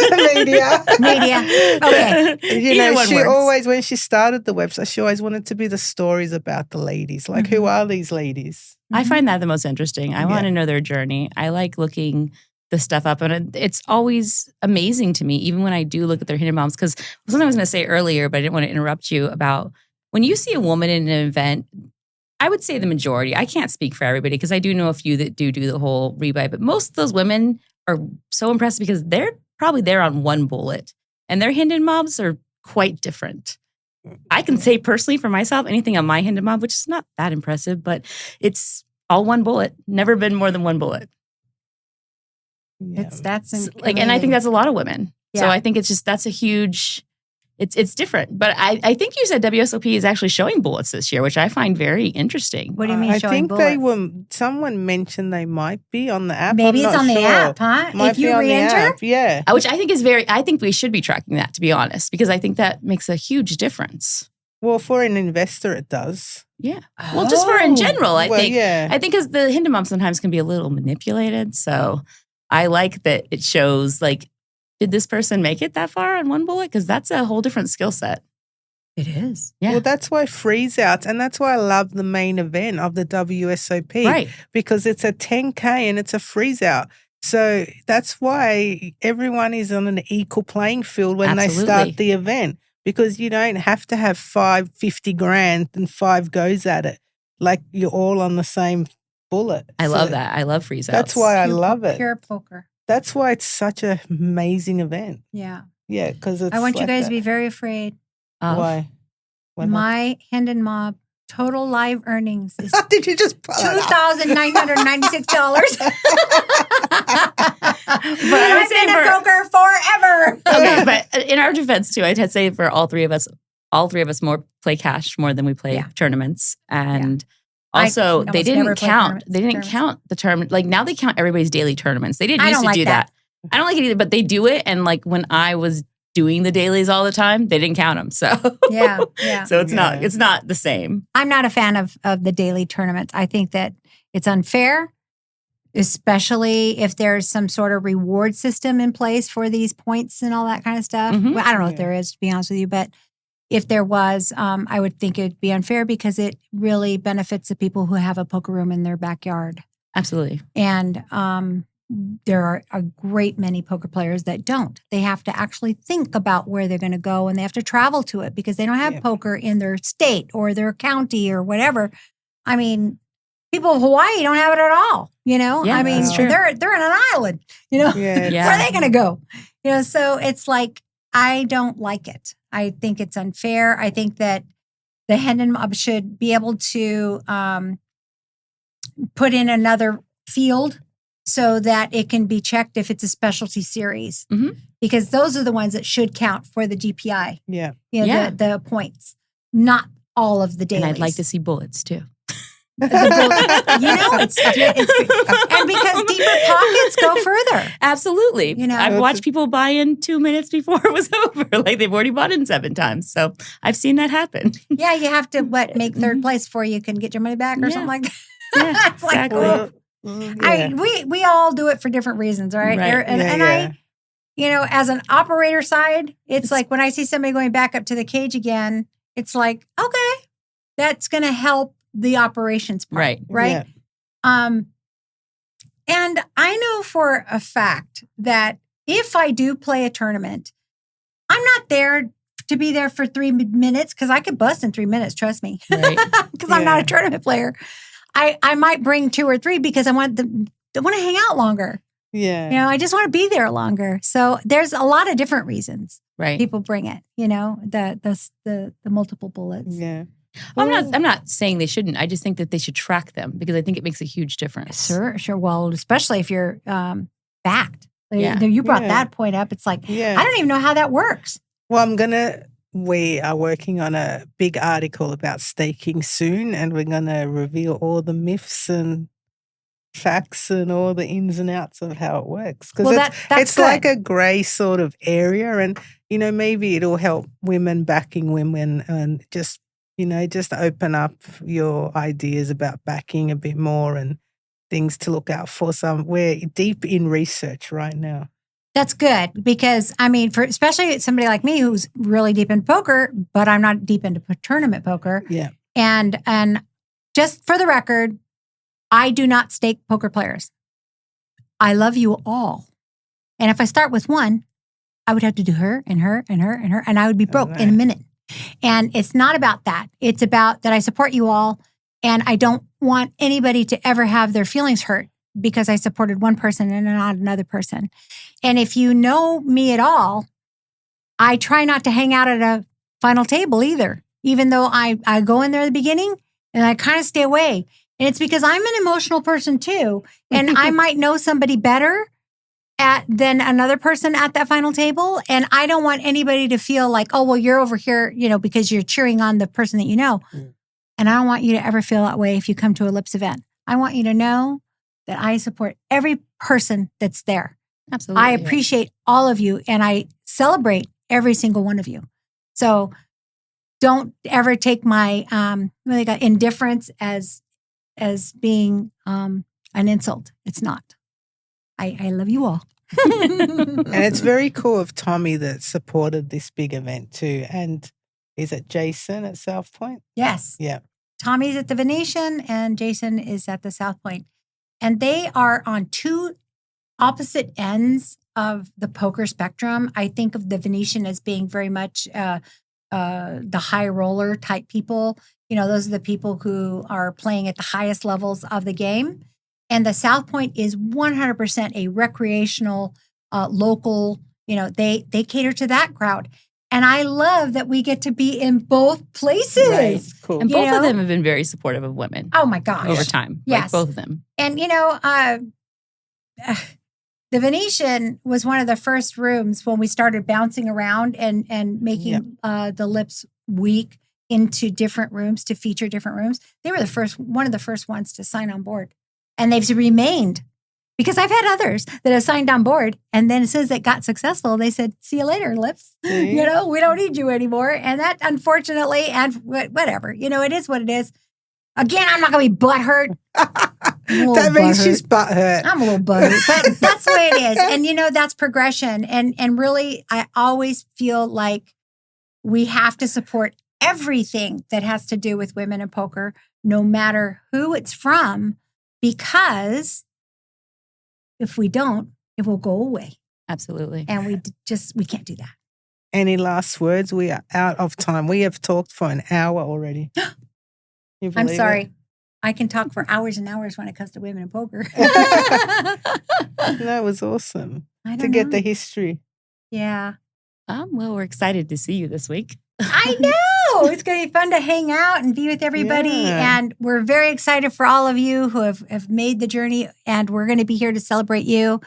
Media. Okay. She always, when she started the website, she always wanted to be the stories about the ladies. Like, who are these ladies? I find that the most interesting. I want to know their journey. I like looking the stuff up, and it's always amazing to me, even when I do look at their hidden moms, because something I was going to say earlier, but I didn't want to interrupt you, about when you see a woman in an event, I would say the majority, I can't speak for everybody because I do know a few that do the whole rebuy, but most of those women are so impressive because they're probably there on one bullet, and their hidden mobs are quite different. I can say personally for myself, anything on my hidden mob, which is not that impressive, but it's all one bullet, never been more than one bullet. Yeah. And I think that's a lot of women. Yeah. So I think it's just, that's a huge, it's different. But I think you said WSOP is actually showing bullets this year, which I find very interesting. What do you mean showing bullets? I think someone mentioned they might be on the app. Maybe it's on the app, huh? If you re-enter? Yeah. Which I think I think we should be tracking that, to be honest, because I think that makes a huge difference. Well, for an investor, it does. Yeah. Well, just for in general, I think. Yeah. I think because the hidden mom sometimes can be a little manipulated. So I like that it shows, like, did this person make it that far on one bullet? Because that's a whole different skill set. It is. Yeah. Well, that's why freeze outs, and that's why I love the main event of the WSOP. Right. Because it's a 10K and it's a freeze out. So that's why everyone is on an equal playing field when they start the event. Because you don't have to have 50 grand and 5 goes at it. Like, you're all on the same bullet. I love that. I love freeze outs. That's why I love it. Pure poker. That's why it's such an amazing event. Yeah. Yeah, because it's I want you guys to be very afraid. Why? My Hendon Mob total live earnings is did you just $2,996. But I've been a poker forever. Okay, but in our defense too, I'd say for all three of us, all three of us play cash more than we play tournaments. And also they didn't count the tournament. Like now they count everybody's daily tournaments. They didn't used to do that. I don't like it either, but they do it. And like when I was doing the dailies all the time, they didn't count them. So so it's not the same. I'm not a fan of the daily tournaments. I think that it's unfair, especially if there's some sort of reward system in place for these points and all that kind of stuff. Well, I don't know if there is, to be honest with you, but if there was, I would think it'd be unfair because it really benefits the people who have a poker room in their backyard. Absolutely. And there are a great many poker players that don't. They have to actually think about where they're going to go, and they have to travel to it because they don't have poker in their state or their county or whatever. I mean, people of Hawaii don't have it at all. You know, I mean, they're in an island. You know, where are they going to go? You know, so it's like I don't like it. I think it's unfair. I think that the Hendon Mob should be able to put in another field so that it can be checked if it's a specialty series, because those are the ones that should count for the GPI. The points, not all of the dailies. And I'd like to see bullets too. You know, it's and because deeper pockets go further. Absolutely. You know, I've watched people buy in 2 minutes before it was over. Like they've already bought in 7 times. So I've seen that happen. Yeah, you have to make third place before you can get your money back or something like that. Yeah, exactly. We all do it for different reasons, right? I, you know, as an operator side, it's like when I see somebody going back up to the cage again, it's like, okay, that's going to help the operations part, right? Yeah. And I know for a fact that if I do play a tournament, I'm not there to be there for 3 minutes because I could bust in 3 minutes, trust me, because I'm not a tournament player. I might bring 2 or 3 because I want to hang out longer. Yeah. You know, I just want to be there longer. So there's a lot of different reasons people bring it, you know, the multiple bullets. Yeah. I'm not saying they shouldn't. I just think that they should track them because I think it makes a huge difference. Sure. Well, especially if you're backed. You brought that point up. It's like, I don't even know how that works. Well, we are working on a big article about staking soon, and we're going to reveal all the myths and facts and all the ins and outs of how it works. Because it's like a grey sort of area, and, you know, maybe it'll help women backing women and just open up your ideas about backing a bit more and things to look out for. We're deep in research right now. That's good because, I mean, for especially somebody like me who's really deep in poker, but I'm not deep into tournament poker. Yeah. And just for the record, I do not stake poker players. I love you all. And if I start with one, I would have to do her and her and her and her, and I would be broke in a minute. And it's not about that. It's about that I support you all, and I don't want anybody to ever have their feelings hurt because I supported one person and not another person. And if you know me at all, I try not to hang out at a final table either, even though I go in there at the beginning and I kind of stay away. And it's because I'm an emotional person too, and I might know somebody better than another person at that final table. And I don't want anybody to feel like, oh, well, you're over here, you know, because you're cheering on the person that you know. And I don't want you to ever feel that way if you come to a Lips event. I want you to know that I support every person that's there. Absolutely. I appreciate all of you, and I celebrate every single one of you. So don't ever take my indifference as being an insult. It's not. I love you all. And it's very cool of Tommy that supported this big event too. And is it Jason at South Point? Yes. Yeah. Tommy's at the Venetian and Jason is at the South Point. And they are on 2 opposite ends of the poker spectrum. I think of the Venetian as being very much the high roller type people. You know, those are the people who are playing at the highest levels of the game. And the South Point is 100% a recreational, local, you know, they cater to that crowd. And I love that we get to be in both places. Right. Cool. And both of them have been very supportive of women. Oh my gosh. Over time. Yes. Like both of them. And, you know, the Venetian was one of the first rooms when we started bouncing around and making the Lips week into different rooms to feature different rooms. They were one of the first ones to sign on board. And they've remained, because I've had others that have signed on board. And then as soon as it got successful, they said, see you later, Lips. See? We don't need you anymore. And that, unfortunately, and whatever, it is what it is. Again, I'm not going to be butthurt. That means she's butthurt. I'm a little butthurt, but that's the way it is. And, that's progression. And really, I always feel like we have to support everything that has to do with women in poker, no matter who it's from, because if we don't, it will go away. Absolutely. And we can't do that. Any last words? We are out of time. We have talked for an hour already. I'm sorry. I can talk for hours and hours when it comes to women in poker. That was awesome to get the history. Yeah. Well, we're excited to see you this week. I know. It's going to be fun to hang out and be with everybody. Yeah. And we're very excited for all of you who have made the journey. And we're going to be here to celebrate you.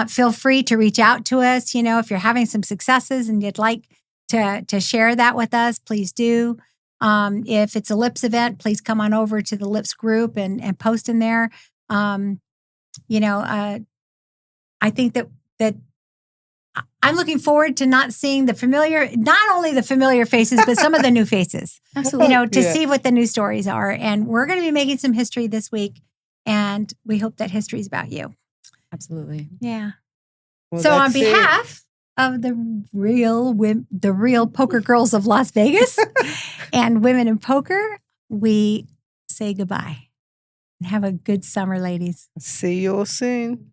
Feel free to reach out to us. If you're having some successes and you'd like to share that with us, please do. If it's a Lips event, please come on over to the Lips group and post in there. I think that I'm looking forward to not seeing not only the familiar faces, but some of the new faces. Absolutely. To see what the new stories are. And we're going to be making some history this week. And we hope that history is about you. Absolutely. Yeah. Well, so on that's it. behalf of the real poker girls of Las Vegas and women in poker, we say goodbye and have a good summer, ladies. See you all soon.